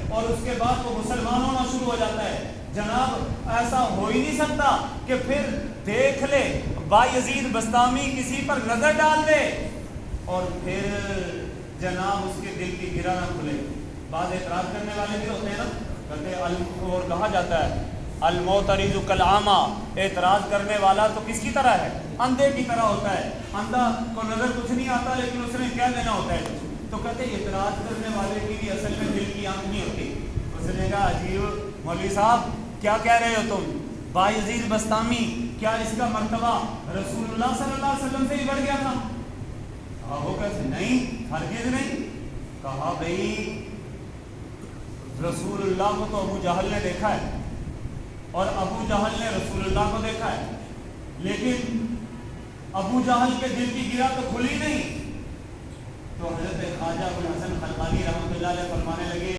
اور اس کے بعد وہ مسلمان ہونا شروع ہو جاتا ہے۔ جناب ایسا ہو ہی نہیں سکتا کہ پھر دیکھ لے بایزید بسطامی کسی پر نظر ڈال دے اور پھر جناب اس کے دل کی گرہ نہ کھلے۔ بعض اعتراض کرنے والے بھی ہوتے ہیں نا، کہتے ہیں اور کہا جاتا ہے المعترض کالعامی، اعتراض کرنے والا تو کس کی طرح ہے؟ اندھے کی طرح ہوتا ہے۔ اندھا کو نظر کچھ نہیں آتا لیکن اس نے کہہ دینا ہوتا ہے۔ تو کہتے ہیں اعتراض کرنے والے کی بھی اصل میں دل کی آنکھ نہیں ہوتی۔ اس نے کہا عجیب مولوی صاحب کیا کہہ رہے ہو تم؟ بایزید بسطامی کیا اس کا مرتبہ رسول اللہ صلی اللہ علیہ وسلم سے ہی بڑھ گیا تھا؟ کہا وہ کیسے؟ نہیں، ہرگز نہیں۔ کہا بھئی رسول اللہ کو تو ابو جہل نے دیکھا ہے اور ابو جہل نے رسول اللہ کو دیکھا ہے، لیکن ابو جہل کے دل کی گرہ تو کھلی نہیں۔ تو حضرت خواجہ ابو الحسن خلقانی رحمۃ اللہ علیہ فرمانے لگے